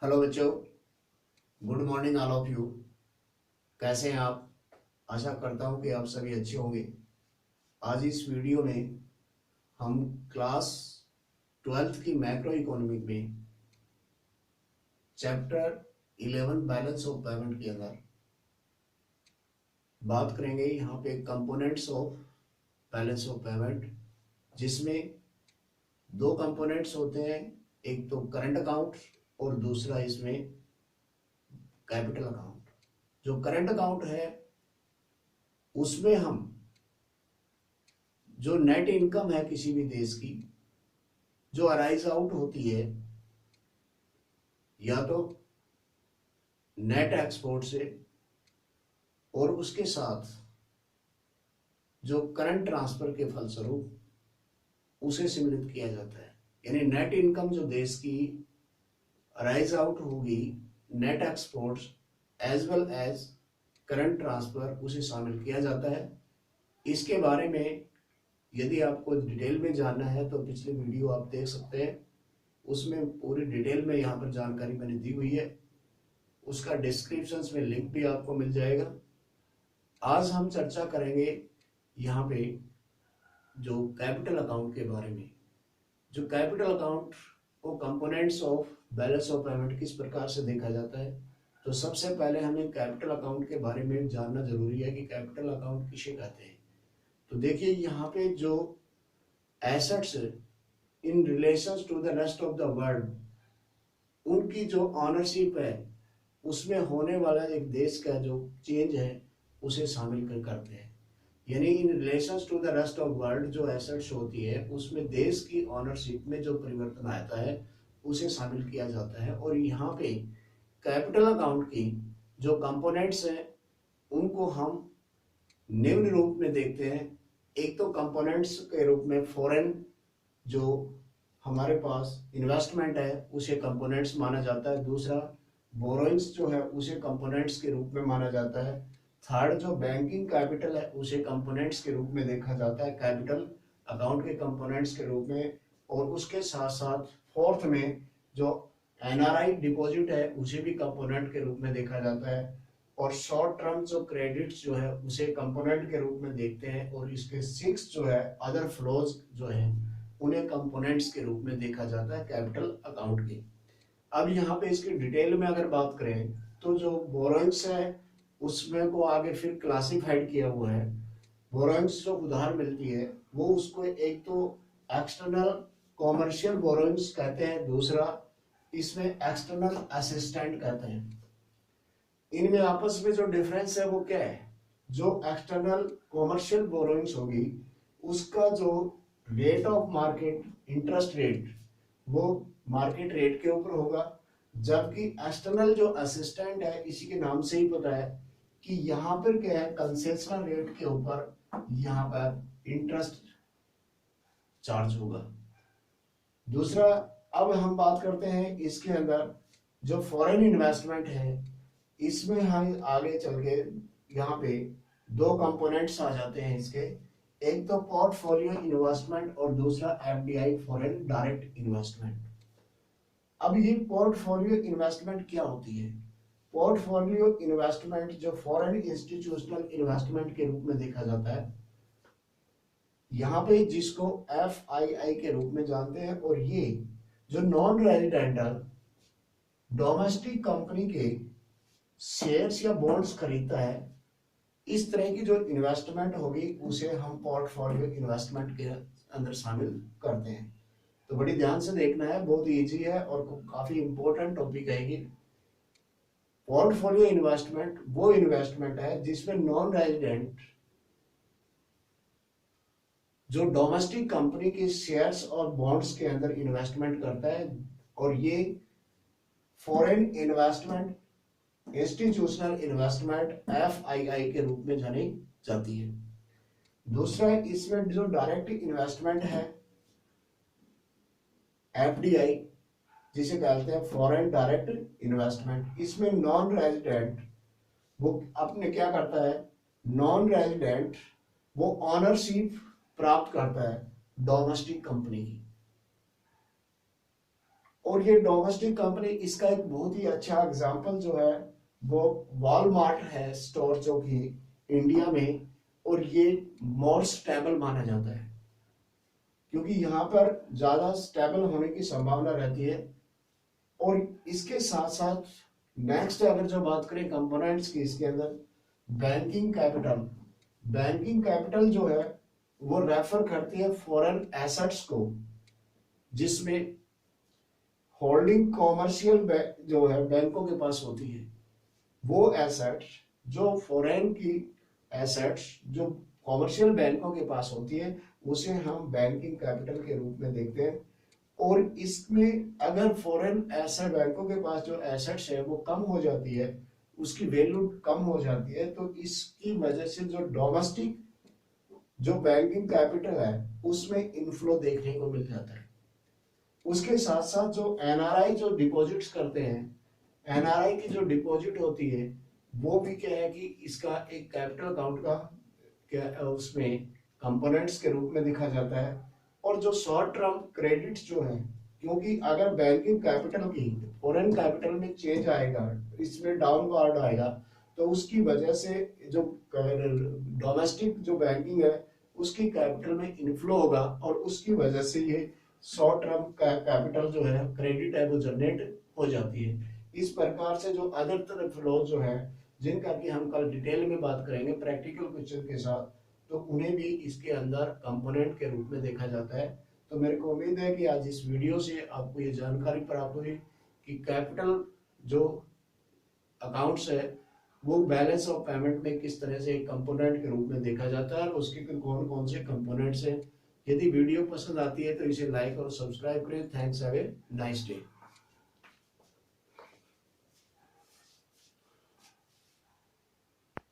Hello बच्चों, good morning all of you. कैसे हैं आप? आशा करता हूं कि आप सभी अच्छे होंगे। आज इस वीडियो में हम क्लास 12th की मैक्रो इकोनॉमिक में चैप्टर 11 बैलेंस ऑफ पेमेंट के अंदर बात करेंगे यहाँ पे components of balance of payment, जिसमें दो कंपोनेंट्स होते हैं। एक तो करंट अकाउंट और दूसरा इसमें कैपिटल अकाउंट। जो करंट अकाउंट है उसमें हम जो नेट इनकम है किसी भी देश की जो अराइज आउट होती है या तो नेट एक्सपोर्ट से और उसके साथ जो करंट ट्रांसफर के फलस्वरूप उसे सम्मिलित किया जाता है। यानी नेट इनकम जो देश की अराइज आउट होगी net exports as well as current transfer उसे शामिल किया जाता है। इसके बारे में यदि आपको डिटेल में जानना है तो पिछले वीडियो आप देख सकते हैं, उसमें पूरी डिटेल में यहाँ पर जानकारी मैंने दी हुई है। उसका डिस्क्रिप्शन में लिंक भी आपको मिल जाएगा। आज हम चर्चा करेंगे यहाँ पे जो कैपिटल अकाउंट के बारे में। जो कैपिटल अकाउंट को components of balance of payment किस प्रकार से देखा जाता है, तो सबसे पहले हमें कैपिटल अकाउंट के बारे में जानना जरूरी है कि कैपिटल अकाउंट किसे कहते हैं। तो देखिए यहाँ पे जो assets in relation to the rest of the world, उनकी जो ऑनरशिप है उसमें होने वाला एक देश का जो चेंज है उसे शामिल करते हैं। यानी in relation to the rest of world जो एसेट्स होती है उसमें देश की ऑनरशिप में जो परिवर्तन आता है उसे शामिल किया जाता है। और यहाँ पे कैपिटल अकाउंट की जो कंपोनेंट्स हैं उनको हम निम्न रूप में देखते हैं। एक तो कंपोनेंट्स के रूप में फॉरेन जो हमारे पास इन्वेस्टमेंट है उसे कंपोनेंट्स माना जाता है। दूसरा बोरोइंग्स जो है उसे कंपोनेंट्स के रूप में माना जाता है। थर्ड जो बैंकिंग कैपिटल है उसे कंपोनेंट्स के रूप में देखा जाता है, कैपिटल अकाउंट के कंपोनेंट्स के रूप में। और उसके साथ साथ फोर्थ में जो एनआरआई डिपॉजिट है उसे भी कंपोनेंट के रूप में देखा जाता है। और शॉर्ट टर्म जो क्रेडिट्स जो है उसे कंपोनेंट के रूप में देखते हैं। और इसके सिक्स जो है अदर फ्लोज जो है उन्हें कंपोनेंट्स के रूप में देखा जाता है कैपिटल अकाउंट के। अब यहाँ पे इसकी डिटेल में अगर बात करें तो जो बोरोइंग्स है उसमें को आगे फिर क्लासिफाइड किया हुआ है। बोरोइंग्स जो उधार मिलती है वो उसको एक तो एक्सटर्नल कॉमर्शियल बोरोइंग्स कहते हैं, दूसरा इसमें एक्सटर्नल असिस्टेंट कहते हैं। इनमें आपस में जो डिफरेंस है वो क्या है? जो एक्सटर्नल कॉमर्शियल बोरोइंग्स होगी उसका जो rate of market interest rate वो मार्केट रेट के ऊपर होगा, जबकि एक्सटर्नल जो असिस्टेंट है इसी के नाम से ही पता है कि यहाँ पर क्या है, कंसेशनल रेट के ऊपर यहाँ पर इंटरेस्ट चार्ज होगा। दूसरा, अब हम बात करते हैं इसके अंदर जो फॉरेन इन्वेस्टमेंट है, इसमें हम आगे चल के यहाँ पे दो कंपोनेंट्स आ जाते हैं इसके। एक तो पोर्टफोलियो इन्वेस्टमेंट और दूसरा एफडीआई फॉरेन डायरेक्ट इन्वेस्टमेंट। अब ये पोर्टफोलियो इन्वेस्टमेंट क्या होती है? पोर्टफोलियो इन्वेस्टमेंट जो फॉरेन इंस्टीट्यूशनल इन्वेस्टमेंट के रूप में देखा जाता है, यहाँ पे जिसको एफआईआई के रूप में जानते हैं। और ये जो नॉन रेजिडेंटल डोमेस्टिक कंपनी के शेयर्स या बॉन्ड्स खरीदता है, इस तरह की जो इन्वेस्टमेंट होगी उसे हम पोर्टफोलियो इन्वेस्टमेंट के अंदर शामिल करते हैं। तो बड़ी ध्यान से देखना है, बहुत इजी है और काफी इंपॉर्टेंट टॉपिक है ये। पोर्टफोलियो इन्वेस्टमेंट वो इन्वेस्टमेंट है जिसमें नॉन रेजिडेंट जो डोमेस्टिक कंपनी के शेयर्स और बॉन्ड्स के अंदर इन्वेस्टमेंट करता है। और ये foreign investment institutional investment FII के रूप में जानी जाती है। दूसरा, इसमें जो डायरेक्ट इन्वेस्टमेंट है एफडीआई, जिसे कहते हैं फॉरेन डायरेक्ट इन्वेस्टमेंट, इसमें नॉन रेजिडेंट वो अपने क्या करता है, नॉन रेजिडेंट वो ऑनरशिप प्राप्त करता है डोमेस्टिक कंपनी की। और ये डोमेस्टिक कंपनी, इसका एक बहुत ही अच्छा एग्जांपल जो है वो वॉलमार्ट है स्टोर, जो कि इंडिया में, और ये मोर स्टेबल माना जाता है क्योंकि यहाँ पर ज्यादा स्टेबल होने की संभावना रहती है। और इसके साथ साथ नेक्स्ट अगर जो बात करें कंपोनेंट्स की, इसके अंदर बैंकिंग कैपिटल, बैंकिंग कैपिटल जो है वो रेफर करती है फॉरेन एसेट्स को, जिसमें होल्डिंग कॉमर्शियल जो है बैंकों के पास होती है, वो एसेट्स जो फॉरेन की एसेट्स जो कॉमर्शियल बैंकों के पास होती है, उसे हम बैंकिंग कैपिटल के रूप में देखते हैं। और इसमें अगर फॉरेन एसेट, बैंकों के पास जो एसेट्स है वो कम हो जाती है, उसकी वैल्यू कम हो जाती है, तो इसकी वजह से जो डोमेस्टिक जो बैंकिंग कैपिटल है उसमें इनफ्लो देखने को मिल जाता है। उसके साथ साथ जो एनआरआई जो डिपॉजिट्स करते हैं, एनआरआई की जो डिपॉजिट होती है वो भी क्या है कि इसका एक कैपिटल अकाउंट का क्या उसमें कंपोनेंट्स के रूप में देखा जाता है। और जो शॉर्ट टर्म क्रेडिट्स जो है, क्योंकि अगर बैंकिंग कैपिटल की फॉरेन कैपिटल में चेंज आएगा, इसमें डाउनवर्ड आएगा, तो उसकी वजह से जो डोमेस्टिक जो बैंकिंग है उसकी कैपिटल में इनफ्लो होगा, और उसकी वजह से ये शॉर्ट टर्म कैपिटल जो है, क्रेडिट है, वो जनरेट हो जाती है। इस प्रकार से जो अदर तरह फ्लो जो है, जिनका कि हम कल डिटेल में बात करेंगे प्रैक्टिकल क्वेश्चन के साथ, तो उन्हें भी इसके अंदर कंपोनेंट के रूप में देखा जाता है। तो मेरे को उम्मीद है कि आज इस वीडियो से आपको ये जानकारी प्राप्त हुई कि कैपिटल जो अकाउंट्स है वो बैलेंस ऑफ पेमेंट में किस तरह से एक कंपोनेंट के रूप में देखा जाता है, और उसके कौन कौन से कंपोनेंट्स हैं। यदि वीडियो पसंद आती है तो इसे लाइक और सब्सक्राइब करें। Thanks, have a nice day.